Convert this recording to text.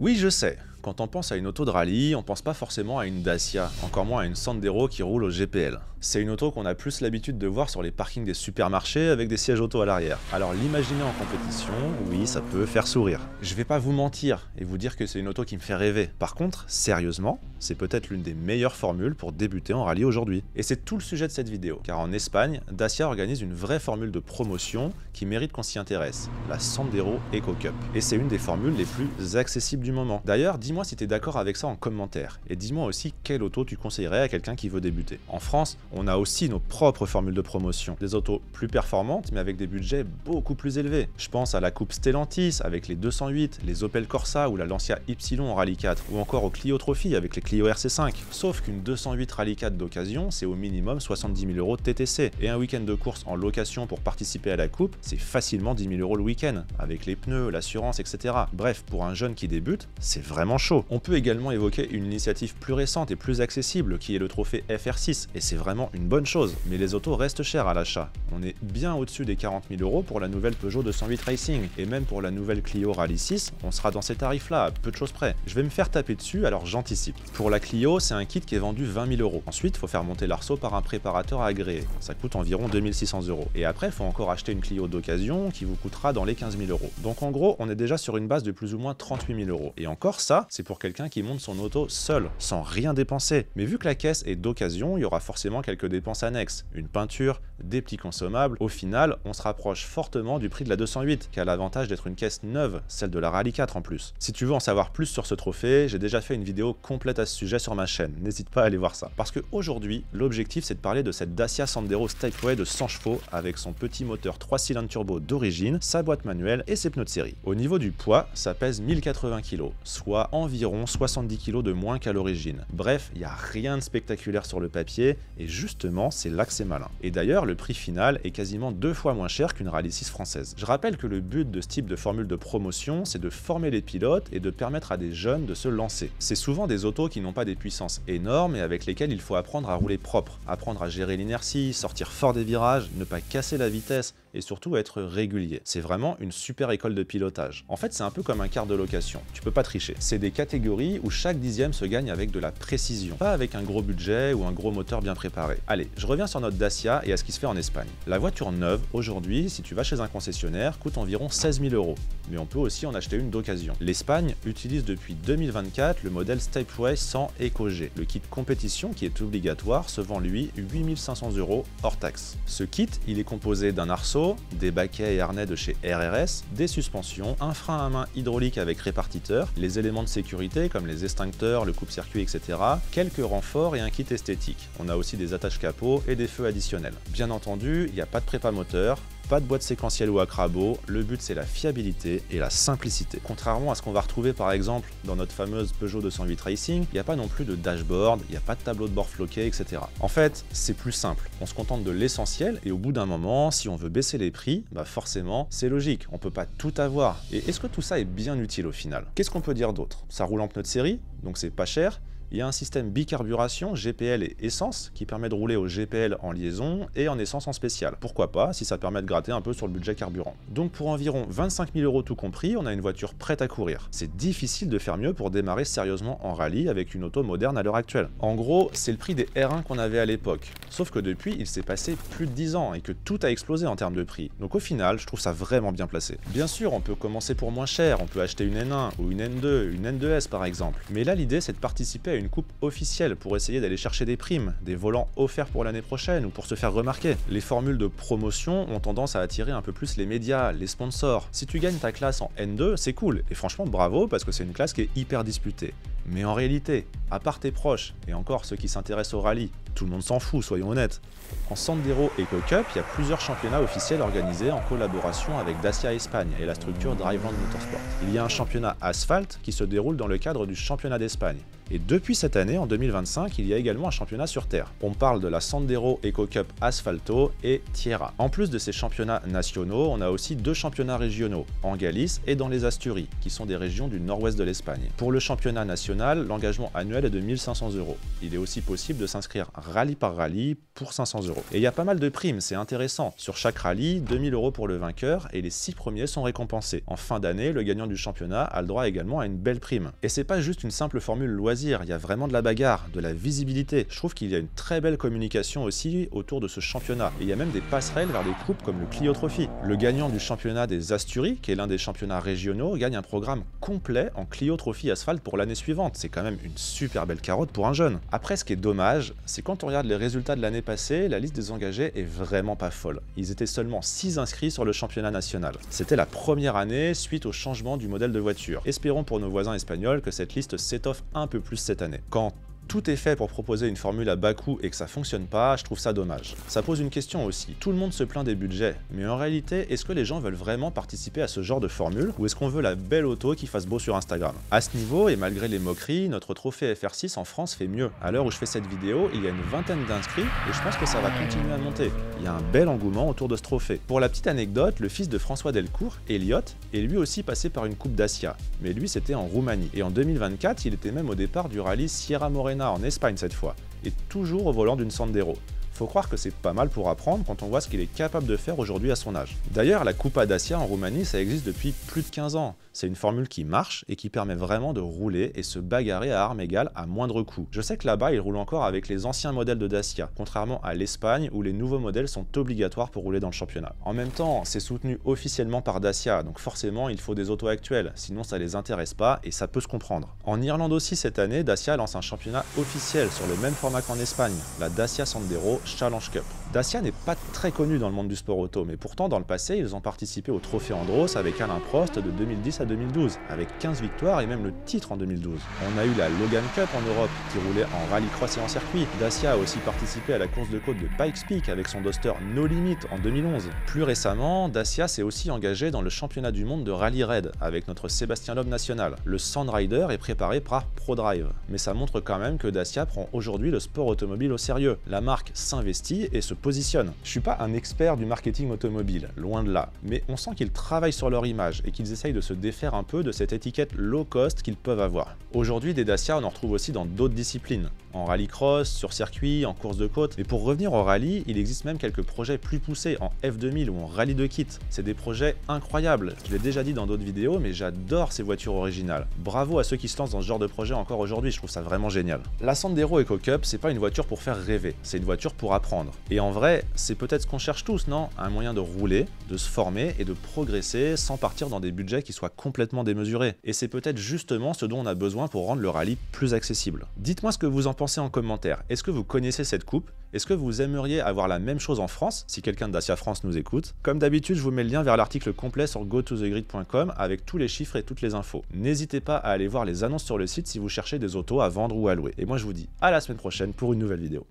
Oui, je sais. Quand on pense à une auto de rallye, on pense pas forcément à une Dacia, encore moins à une Sandero qui roule au GPL. C'est une auto qu'on a plus l'habitude de voir sur les parkings des supermarchés avec des sièges auto à l'arrière. Alors l'imaginer en compétition, oui, ça peut faire sourire. Je vais pas vous mentir et vous dire que c'est une auto qui me fait rêver. Par contre, sérieusement, c'est peut-être l'une des meilleures formules pour débuter en rallye aujourd'hui. Et c'est tout le sujet de cette vidéo, car en Espagne, Dacia organise une vraie formule de promotion qui mérite qu'on s'y intéresse, la Sandero Eco Cup. Et c'est une des formules les plus accessibles du moment. D'ailleurs, dis-moi si tu es d'accord avec ça en commentaire, et dis-moi aussi quelle auto tu conseillerais à quelqu'un qui veut débuter. En France, on a aussi nos propres formules de promotion, des autos plus performantes mais avec des budgets beaucoup plus élevés. Je pense à la coupe Stellantis avec les 208, les Opel Corsa ou la Lancia Y en Rallye 4, ou encore au Clio Trophy avec les Clio RC5. Sauf qu'une 208 Rallye 4 d'occasion, c'est au minimum 70 000 € de TTC, et un week-end de course en location pour participer à la coupe, c'est facilement 10 000 € le week-end, avec les pneus, l'assurance, etc. Bref, pour un jeune qui débute, c'est vraiment chaud. On peut également évoquer une initiative plus récente et plus accessible qui est le trophée FR6, et c'est vraiment une bonne chose, mais les autos restent chères à l'achat. On est bien au-dessus des 40 000 € pour la nouvelle Peugeot 208 Racing, et même pour la nouvelle Clio Rallye 6, on sera dans ces tarifs-là, à peu de choses près. Je vais me faire taper dessus, alors j'anticipe. Pour la Clio, c'est un kit qui est vendu 20 000 €. Ensuite, il faut faire monter l'arceau par un préparateur agréé. Ça coûte environ 2 600 €. Et après, il faut encore acheter une Clio d'occasion qui vous coûtera dans les 15 000 €. Donc en gros, on est déjà sur une base de plus ou moins 38 000 €. Et encore ça, c'est pour quelqu'un qui monte son auto seul, sans rien dépenser. Mais vu que la caisse est d'occasion, il y aura forcément quelques dépenses annexes. Une peinture, des petits consommables. Au final, on se rapproche fortement du prix de la 208, qui a l'avantage d'être une caisse neuve, celle de la Rallye 4 en plus. Si tu veux en savoir plus sur ce trophée, j'ai déjà fait une vidéo complète à ce sujet sur ma chaîne, n'hésite pas à aller voir ça. Parce qu'aujourd'hui, l'objectif c'est de parler de cette Dacia Sandero Stepway de 100 chevaux avec son petit moteur 3 cylindres turbo d'origine, sa boîte manuelle et ses pneus de série. Au niveau du poids, ça pèse 1080 kg, soit environ 70 kg de moins qu'à l'origine. Bref, il n'y a rien de spectaculaire sur le papier et justement c'est là que c'est malin. Et d'ailleurs, le prix final est quasiment 2 fois moins cher qu'une Rallye 6 française. Je rappelle que le but de ce type de formule de promotion, c'est de former les pilotes et de permettre à des jeunes de se lancer. C'est souvent des autos qui n'ont pas des puissances énormes et avec lesquelles il faut apprendre à rouler propre, apprendre à gérer l'inertie, sortir fort des virages, ne pas casser la vitesse et surtout être régulier. C'est vraiment une super école de pilotage. En fait, c'est un peu comme un car de location, tu peux pas tricher. C'est des catégories où chaque dixième se gagne avec de la précision, pas avec un gros budget ou un gros moteur bien préparé. Allez, je reviens sur notre Dacia et à ce qui se fait en Espagne. La voiture neuve, aujourd'hui, si tu vas chez un concessionnaire, coûte environ 16 000 €, mais on peut aussi en acheter une d'occasion. L'Espagne utilise depuis 2024 le modèle Stepway sans Eco-G. Le kit compétition qui est obligatoire se vend lui 8 500 € hors taxe. Ce kit, il est composé d'un arceau, des baquets et harnais de chez RRS, des suspensions, un frein à main hydraulique avec répartiteur, les éléments de sécurité comme les extincteurs, le coupe-circuit, etc., quelques renforts et un kit esthétique. On a aussi des attaches capot et des feux additionnels. Bien entendu, il n'y a pas de prépa moteur, pas de boîte séquentielle ou à crabot, le but c'est la fiabilité et la simplicité. Contrairement à ce qu'on va retrouver par exemple dans notre fameuse Peugeot 208 Racing, il n'y a pas non plus de dashboard, il n'y a pas de tableau de bord floqué, etc. En fait, c'est plus simple. On se contente de l'essentiel et au bout d'un moment, si on veut baisser les prix, bah forcément, c'est logique, on peut pas tout avoir. Et est-ce que tout ça est bien utile au final? Qu'est-ce qu'on peut dire d'autre? Ça roule en pneus de série, donc c'est pas cher. Il y a un système bicarburation GPL et essence qui permet de rouler au GPL en liaison et en essence en spécial. Pourquoi pas, si ça permet de gratter un peu sur le budget carburant. Donc pour environ 25 000 € tout compris, on a une voiture prête à courir. C'est difficile de faire mieux pour démarrer sérieusement en rallye avec une auto moderne à l'heure actuelle. En gros, c'est le prix des R1 qu'on avait à l'époque. Sauf que depuis, il s'est passé plus de 10 ans et que tout a explosé en termes de prix. Donc au final, je trouve ça vraiment bien placé. Bien sûr, on peut commencer pour moins cher, on peut acheter une N1 ou une N2, une N2S par exemple. Mais là, l'idée, c'est de participer à une coupe officielle pour essayer d'aller chercher des primes, des volants offerts pour l'année prochaine ou pour se faire remarquer. Les formules de promotion ont tendance à attirer un peu plus les médias, les sponsors. Si tu gagnes ta classe en N2, c'est cool, et franchement bravo parce que c'est une classe qui est hyper disputée. Mais en réalité, à part tes proches, et encore ceux qui s'intéressent au rallye, tout le monde s'en fout, soyons honnêtes. En Sandero Eco Cup, il y a plusieurs championnats officiels organisés en collaboration avec Dacia Espagne et la structure Driveland Motorsport. Il y a un championnat asphalte qui se déroule dans le cadre du championnat d'Espagne. Et depuis cette année, en 2025, il y a également un championnat sur terre. On parle de la Sandero Eco Cup Asfalto et Tierra. En plus de ces championnats nationaux, on a aussi 2 championnats régionaux, en Galice et dans les Asturies, qui sont des régions du nord-ouest de l'Espagne. Pour le championnat national, l'engagement annuel est de 1500 €. Il est aussi possible de s'inscrire rallye par rallye pour 500 €. Et il y a pas mal de primes, c'est intéressant. Sur chaque rallye, 2000 € pour le vainqueur et les 6 premiers sont récompensés. En fin d'année, le gagnant du championnat a le droit également à une belle prime. Et c'est pas juste une simple formule loisir, il y a vraiment de la bagarre, de la visibilité. Je trouve qu'il y a une très belle communication aussi autour de ce championnat. Et il y a même des passerelles vers des coupes comme le Clio Trophy. Le gagnant du championnat des Asturies, qui est l'un des championnats régionaux, gagne un programme complet en Clio Trophy Asphalte pour l'année suivante. C'est quand même une super belle carotte pour un jeune. Après, ce qui est dommage, c'est quand on regarde les résultats de l'année passée, la liste des engagés est vraiment pas folle. Ils étaient seulement 6 inscrits sur le championnat national. C'était la première année suite au changement du modèle de voiture. Espérons pour nos voisins espagnols que cette liste s'étoffe un peu plus cette année. Quand tout est fait pour proposer une formule à bas coût et que ça fonctionne pas, je trouve ça dommage. Ça pose une question aussi. Tout le monde se plaint des budgets, mais en réalité, est-ce que les gens veulent vraiment participer à ce genre de formule ou est-ce qu'on veut la belle auto qui fasse beau sur Instagram? À ce niveau, et malgré les moqueries, notre trophée FR6 en France fait mieux. À l'heure où je fais cette vidéo, il y a une vingtaine d'inscrits et je pense que ça va continuer à monter. Il y a un bel engouement autour de ce trophée. Pour la petite anecdote, le fils de François Delcourt, Elliot, est lui aussi passé par une coupe Dacia, mais lui c'était en Roumanie. Et en 2024, il était même au départ du rallye Sierra Morena en Espagne cette fois, et toujours au volant d'une Sandero. Faut croire que c'est pas mal pour apprendre quand on voit ce qu'il est capable de faire aujourd'hui à son âge. D'ailleurs, la Coupa Dacia en Roumanie, ça existe depuis plus de 15 ans. C'est une formule qui marche et qui permet vraiment de rouler et se bagarrer à armes égales à moindre coût. Je sais que là-bas, ils roulent encore avec les anciens modèles de Dacia, contrairement à l'Espagne où les nouveaux modèles sont obligatoires pour rouler dans le championnat. En même temps, c'est soutenu officiellement par Dacia, donc forcément, il faut des autos actuelles, sinon ça les intéresse pas et ça peut se comprendre. En Irlande aussi cette année, Dacia lance un championnat officiel sur le même format qu'en Espagne, la Dacia Sandero Challenge Cup. Dacia n'est pas très connu dans le monde du sport auto, mais pourtant dans le passé, ils ont participé au trophée Andros avec Alain Prost de 2010 à 2012, avec 15 victoires et même le titre en 2012. On a eu la Logan Cup en Europe, qui roulait en rallycross et en circuit. Dacia a aussi participé à la course de côte de Pikes Peak avec son Duster No Limit en 2011. Plus récemment, Dacia s'est aussi engagé dans le championnat du monde de rallye raid avec notre Sébastien Loeb national. Le Sandrider est préparé par ProDrive, mais ça montre quand même que Dacia prend aujourd'hui le sport automobile au sérieux. La marque s'investit et se positionne. Je suis pas un expert du marketing automobile, loin de là, mais on sent qu'ils travaillent sur leur image et qu'ils essayent de se défaire un peu de cette étiquette low cost qu'ils peuvent avoir. Aujourd'hui, des Dacia, on en retrouve aussi dans d'autres disciplines, en rallycross, sur circuit, en course de côte. Mais pour revenir au rallye, il existe même quelques projets plus poussés en F2000 ou en rallye de kit. C'est des projets incroyables. Je l'ai déjà dit dans d'autres vidéos, mais j'adore ces voitures originales. Bravo à ceux qui se lancent dans ce genre de projet encore aujourd'hui, je trouve ça vraiment génial. La Sandero Eco Cup, c'est pas une voiture pour faire rêver, c'est une voiture pour apprendre. Et en vrai, c'est peut-être ce qu'on cherche tous, non? Un moyen de rouler, de se former et de progresser sans partir dans des budgets qui soient complètement démesurés. Et c'est peut-être justement ce dont on a besoin pour rendre le rallye plus accessible. Dites-moi ce que vous en pensez en commentaire. Est-ce que vous connaissez cette coupe? Est-ce que vous aimeriez avoir la même chose en France, si quelqu'un de Dacia France nous écoute? Comme d'habitude, je vous mets le lien vers l'article complet sur gotothegrid.com avec tous les chiffres et toutes les infos. N'hésitez pas à aller voir les annonces sur le site si vous cherchez des autos à vendre ou à louer. Et moi je vous dis à la semaine prochaine pour une nouvelle vidéo.